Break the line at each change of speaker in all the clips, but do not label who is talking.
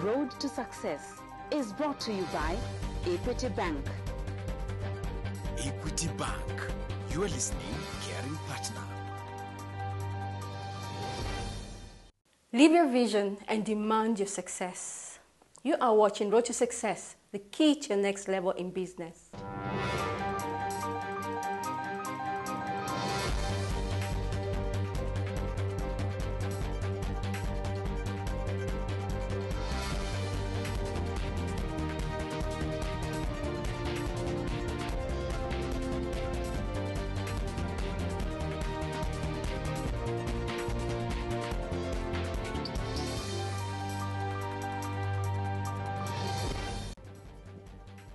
road to success is brought to you by Equity Bank.
Equity Bank, you are listening, caring partner.
Live your vision and demand your success. You are watching Road to Success, the key to your next level in business.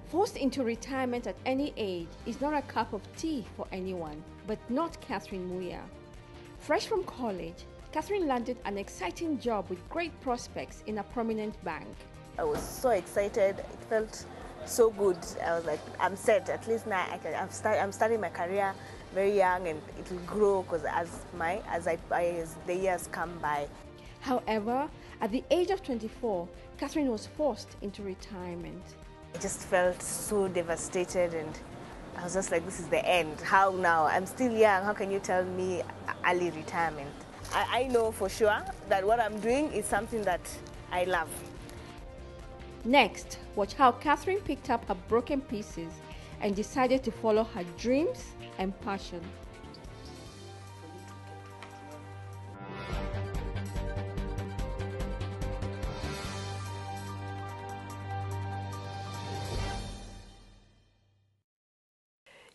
Forced into retirement at any age is not a cup of tea for anyone, but not Catherine Muya. Fresh from college, Catherine landed an exciting job with great prospects in a prominent bank.
I was so excited. It felt so good. I was like, I'm set. At least now I'm starting my career very young, and it will grow because as the years come by.
However, at the age of 24, Catherine was forced into retirement.
I just felt so devastated, and I was just like, this is the end. How now? I'm still young. How can you tell me early retirement? I know for sure that what I'm doing is something that I love.
Next, watch how Catherine picked up her broken pieces and decided to follow her dreams and passion.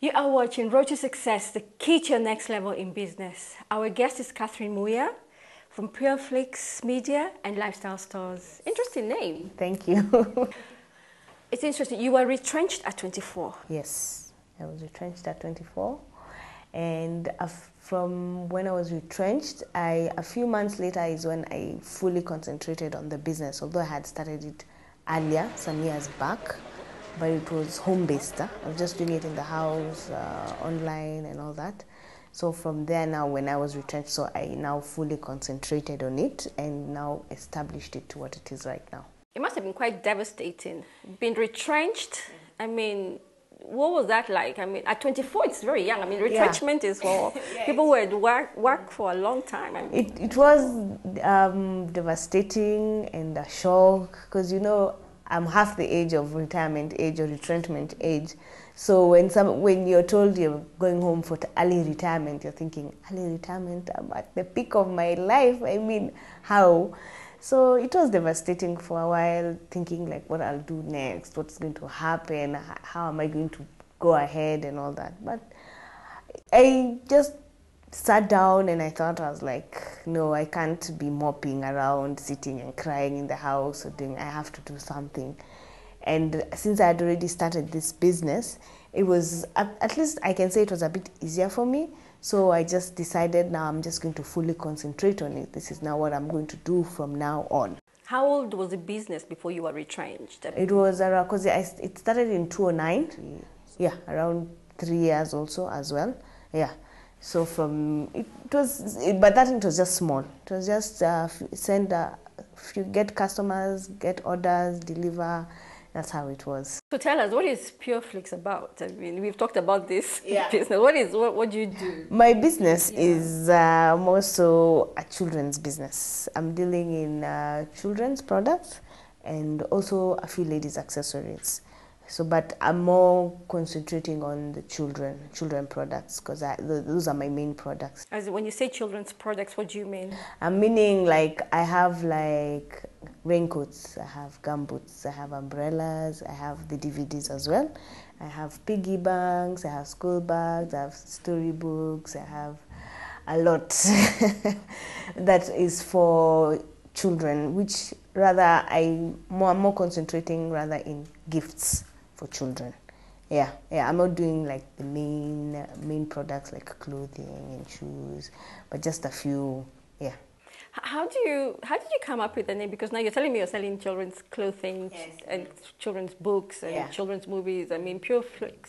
You are watching Road to Success, the key to your next level in business. Our guest is Catherine Muya from Pureflixx Media and Lifestyle Stores. Interesting name.
Thank you.
It's interesting. You were retrenched at 24.
Yes, I was retrenched at 24. And from when I was retrenched, a few months later is when I fully concentrated on the business, although I had started it earlier, some years back. But it was home-based. I was just doing it in the house, online and all that. So from there now, when I was retrenched, so I now fully concentrated on it and now established it to what it is right now.
It must have been quite devastating. Being retrenched, I mean, what was that like? I mean, at 24, it's very young. I mean, retrenchment is for people who had work for a long time. I mean.
It was devastating and a shock because, you know, I'm half the age of retirement age or retrenchment age. So when you're told you're going home for early retirement, you're thinking, early retirement, I'm at the peak of my life. I mean, how? So it was devastating for a while, thinking like what I'll do next, what's going to happen, how am I going to go ahead and all that. But I just sat down and I thought, I was like, no, I can't be moping around, sitting and crying in the house or doing, I have to do something. And since I had already started this business, it was, at least I can say it was a bit easier for me. So I just decided now I'm just going to fully concentrate on it. This is now what I'm going to do from now on.
How old was the business before you were retrenched?
It was around, because it started in 2009. Yeah, around 3 years also as well. Yeah. So but that it was just small. It was just get customers, get orders, deliver. That's how it was.
So tell us, what is Pureflixx about? I mean, we've talked about this business. What do you do?
My business is more so a children's business. I'm dealing in children's products and also a few ladies' accessories. So, but I'm more concentrating on the children products because those are my main products.
As when you say children's products, what do you mean?
I'm meaning like I have like raincoats, I have gumboots, I have umbrellas, I have the DVDs as well. I have piggy banks, I have school bags, I have storybooks, I have a lot that is for children, which rather I'm more concentrating rather in gifts for children. Yeah, I'm not doing like the main products like clothing and shoes, but just a few. Yeah.
How did you come up with the name? Because now you're telling me you're selling children's clothing and children's books and children's movies. I mean, Pureflixx.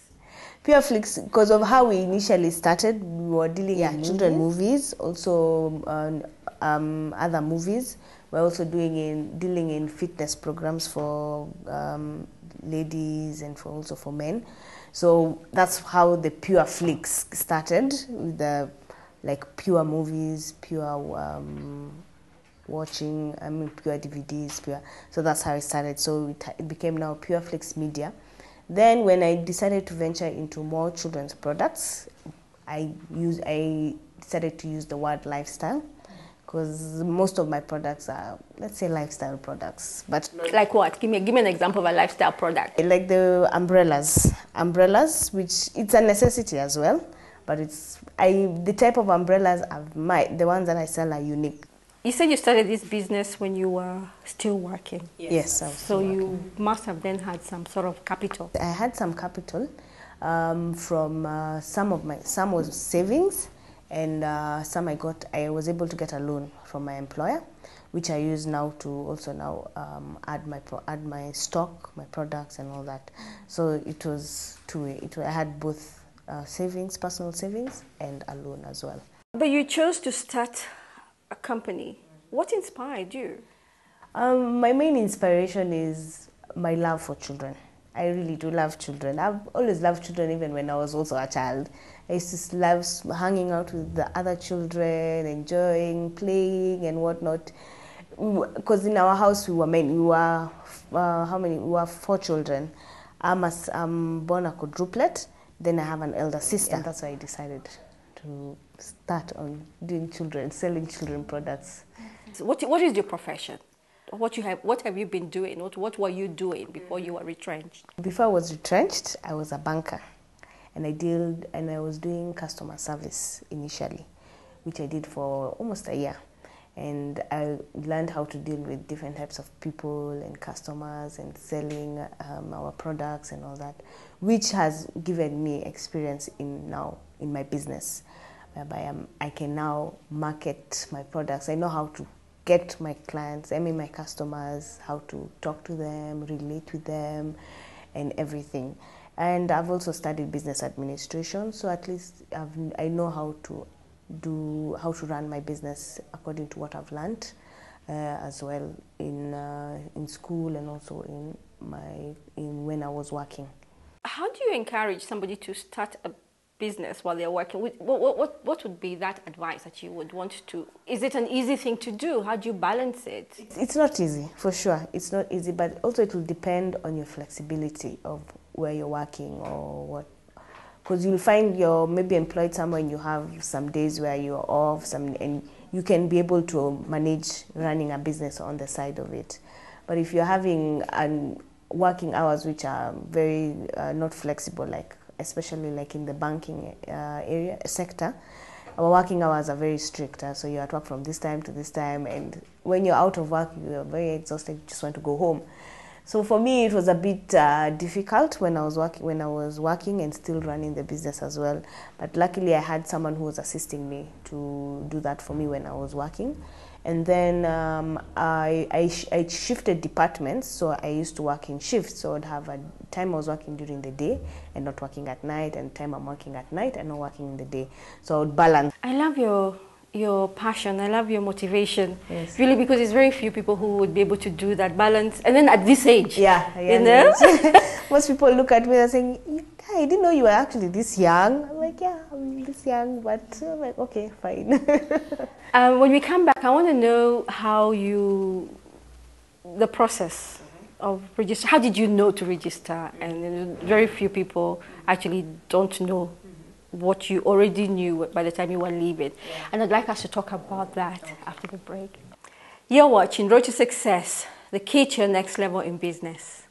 Pureflixx, because of how we initially started, we were dealing in children movies, also other movies. We're also dealing in fitness programs for ladies and also for men. So that's how the Pureflixx started, with the pure movies, pure watching, pure DVDs, pure. So that's how it started. So it became now Pureflixx Media. Then when I decided to venture into more children's products, I decided to use the word lifestyle, because most of my products are, let's say, lifestyle products. But
like what? Give me an example of a lifestyle product.
Like the umbrellas, which it's a necessity as well. But the type of umbrellas the ones that I sell are unique.
You said you started this business when you were still working.
Yes, I was
so you must have then had some sort of capital.
I had some capital from some was savings, and I was able to get a loan from my employer, which I use now to also add my stock, my products, and all that. So it was two-way. I had both savings, personal savings, and a loan as well.
But you chose to start a company. What inspired you?
My main inspiration is my love for children. I really do love children. I've always loved children, even when I was also a child. I used to love hanging out with the other children, enjoying, playing, and whatnot. Because in our house we were many. We were how many? We were 4 children. I'm born a quadruplet. Then I have an elder sister. And that's why I decided to start on selling children products.
So what is your profession? What have you been doing? What were you doing before you were retrenched?
Before I was retrenched, I was a banker, and I was doing customer service initially, which I did for almost a year. And I learned how to deal with different types of people and customers and selling our products and all that, which has given me experience in my business, whereby I can now market my products. I know how to get my clients, my customers, how to talk to them, relate with them, and everything. And I've also studied business administration, so at least I know how to run my business according to what I've learned as well in school, and also in when I was working.
How do you encourage somebody to start a business while they're working? What would be that advice that you would want to? Is it an easy thing to do? How do you balance it?
It's not easy, for sure. It's not easy, but also it will depend on your flexibility of where you're working or what. Because you'll find you're maybe employed somewhere and you have some days where you're off, and you can be able to manage running a business on the side of it. But if you're having working hours which are very not flexible, especially in the banking sector, our working hours are very strict. So you're at work from this time to this time, and when you're out of work, you're very exhausted. You just want to go home. So for me, it was a bit difficult when I was working and still running the business as well. But luckily, I had someone who was assisting me to do that for me when I was working. And then I shifted departments, so I used to work in shifts. So I'd have a time I was working during the day and not working at night, and time I'm working at night and not working in the day. So I would balance.
I love your passion. I love your motivation.
Yes.
Really, because there's very few people who would be able to do that balance. And then at this age.
Yeah.
You know?
Most people look at me and saying, I didn't know you were actually this young. I'm like, yeah, I'm this young, but I'm like, okay, fine.
When we come back, I want to know the process of register. How did you know to register? And very few people actually don't know what you already knew by the time you were leaving. Yeah. And I'd like us to talk about that after the break. You're watching Road to Success, the key to your next level in business.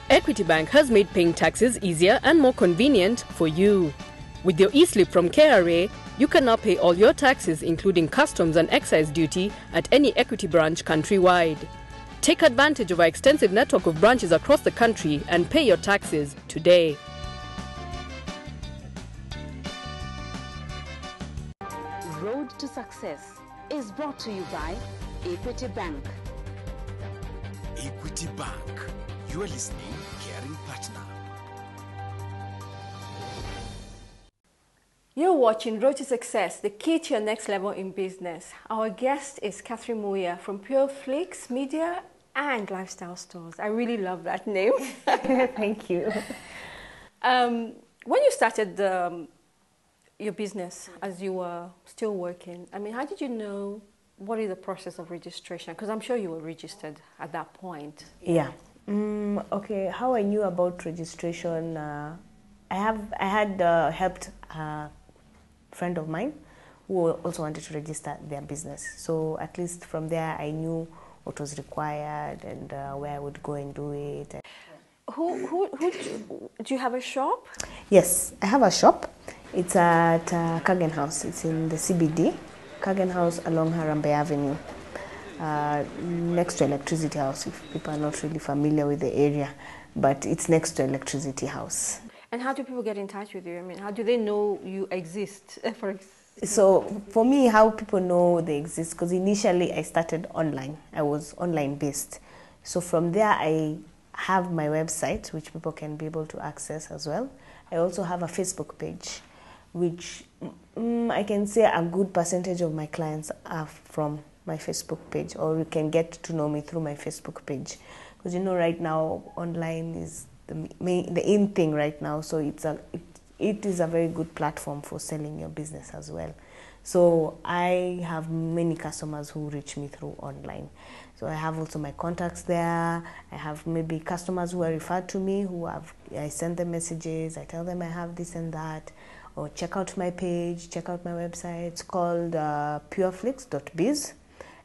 Equity Bank has made paying taxes easier and more convenient for you. With your e-slip from KRA, you can now pay all your taxes, including customs and excise duty, at any Equity branch countrywide. Take advantage of our extensive network of branches across the country and pay your taxes today.
Road to Success is brought to you by Equity Bank.
Equity Bank. You are listening, caring partner.
You're watching Road to Success, the key to your next level in business. Our guest is Catherine Muya from Pureflixx Media and Lifestyle Stores. I really love that name.
Thank you.
When you started your business, as you were still working, I mean, how did you know what is the process of registration? Because I'm sure you were registered at that point.
Yeah. Okay, how I knew about registration, I had helped a friend of mine who also wanted to register their business. So at least from there I knew what was required and where I would go and do it.
Do you have a shop?
Yes, I have a shop. It's at Kagen House. It's in the CBD, Kagen House along Harambe Avenue, next to Electricity House, if people are not really familiar with the area, but it's next to Electricity House.
And how do people get in touch with you? I mean, how do they know you exist?
So for me, how people know they exist, because initially I started online. I was online based. So from there, I have my website, which people can be able to access as well. I also have a Facebook page, which I can say a good percentage of my clients are from my Facebook page, or you can get to know me through my Facebook page. Because you know, right now, online is the in thing right now, so it is a very good platform for selling your business as well. So I have many customers who reach me through online. So I have also my contacts there. I have maybe customers who are referred to me, I send them messages, I tell them I have this and that, or check out my page, check out my website. It's called pureflixx.biz,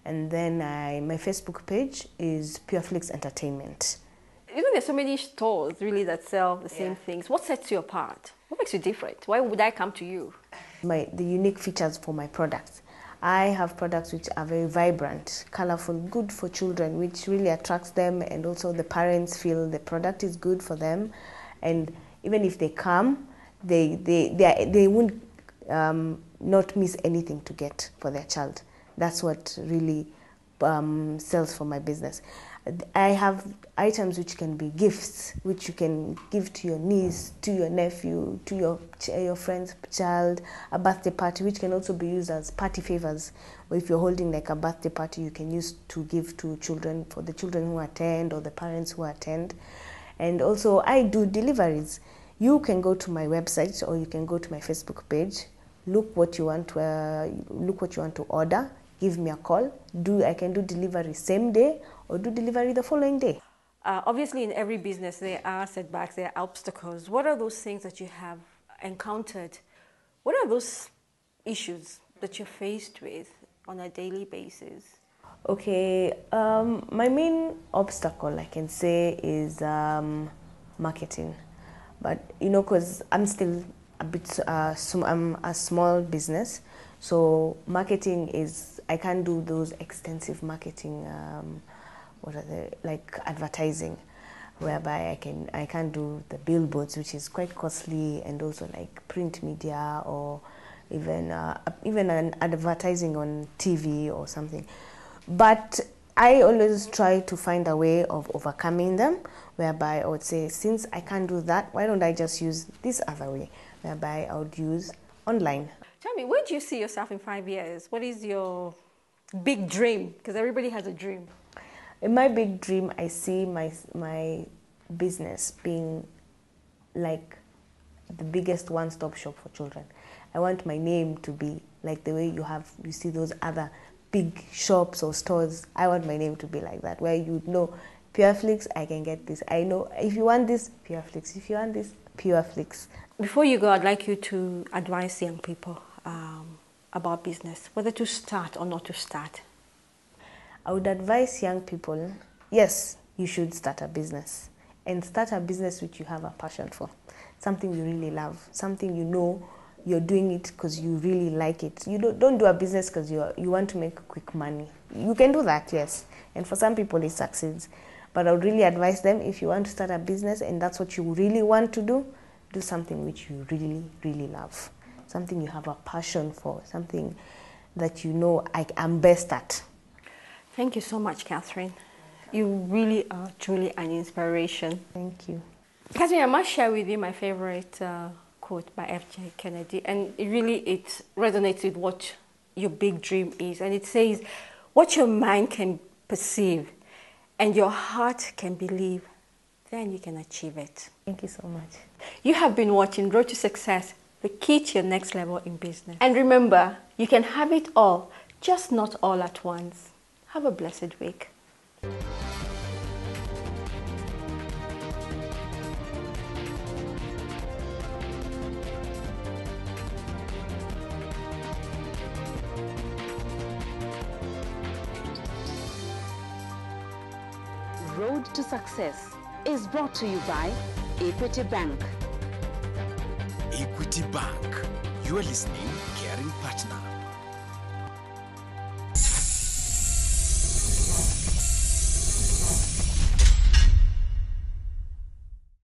and then my Facebook page is Pureflixx Entertainment.
You know, there's so many stores really that sell the same things. What sets you apart? What makes you different? Why would I come to you?
The unique features for my products. I have products which are very vibrant, colorful, good for children, which really attracts them, and also the parents feel the product is good for them. And even if they come, they won't not miss anything to get for their child. That's what really sells for my business. I have items which can be gifts, which you can give to your niece, to your nephew, to your friend's child, a birthday party, which can also be used as party favors. Or if you're holding like a birthday party, you can use to give to children, for the children who attend or the parents who attend. And also I do deliveries. You can go to my website or you can go to my Facebook page, look what you want to order, give me a call. I can do delivery same day or do delivery the following day.
Obviously, in every business, there are setbacks, there are obstacles. What are those things that you have encountered? What are those issues that you're faced with on a daily basis?
Okay, my main obstacle, I can say, is marketing. But, you know, because I'm still I'm a small business, so marketing is, I can't do those extensive marketing, like advertising, whereby I can do the billboards, which is quite costly, and also like print media, or even an advertising on TV or something. But I always try to find a way of overcoming them, whereby I would say, since I can't do that, why don't I just use this other way, whereby I would use online.
Tell me, where do you see yourself in 5 years? What is your big dream? Because everybody has a dream.
In my big dream, I see my business being like the biggest one-stop shop for children. I want my name to be like the way you see those other big shops or stores. I want my name to be like that, where you know, Pureflixx, I can get this. I know if you want this, Pureflixx. If you want this, Pureflixx.
Before you go, I'd like you to advise young people about business, whether to start or not to start.
I would advise young people, yes, you should start a business. And start a business which you have a passion for. Something you really love. Something you know you're doing it because you really like it. You don't do a business because you want to make quick money. You can do that, yes. And for some people it succeeds. But I would really advise them, if you want to start a business and that's what you really want to do something which you really, really love. Something you have a passion for. Something that you know I'm best at.
Thank you so much, Catherine. You really are truly an inspiration.
Thank you.
Catherine, I must share with you my favorite quote by F.J. Kennedy, and it resonates with what your big dream is. And it says, what your mind can perceive and your heart can believe, then you can achieve it.
Thank you so much.
You have been watching Road to Success, the key to your next level in business. And remember, you can have it all, just not all at once. Have a blessed week.
Road to Success is brought to you by Equity Bank.
Equity Bank. You are listening, caring partner.